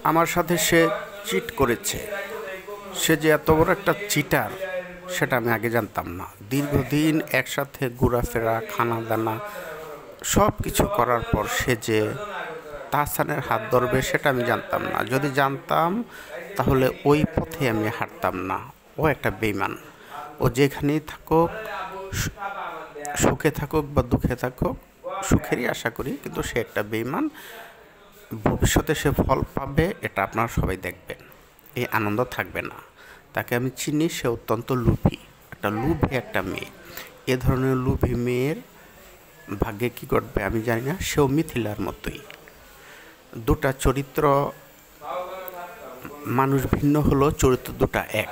আমার সাথে সে চিট করেছে, সে যে এত বড় একটা চিটার সেটা আমি আগে জানতাম না। দীর্ঘদিন একসাথে ঘোরাফেরা, খানা দানা সব কিছু করার পর সে যে তাহসানের হাত ধরবে সেটা আমি জানতাম না। যদি জানতাম তাহলে ওই পথে আমি হাঁটতাম না। ও একটা বেঈমান। ও যেখানেই থাকুক, সুখে থাকুক বা দুঃখে থাকুক, সুখেরই আশা করি, কিন্তু সে একটা বেঈমান। ভবিষ্যতে সে ফল পাবে, এটা আপনারা সবাই দেখবেন। এই আনন্দ থাকবে না। তাকে আমি চিনি, সে অত্যন্ত লোভী, একটা মেয়ে। এ ধরনের লোভী মেয়ের ভাগ্যে কী ঘটবে আমি জানি না। সেও মিথিলার মতোই। দুটা চরিত্র, মানুষ ভিন্ন হলেও চরিত্র দুটা এক।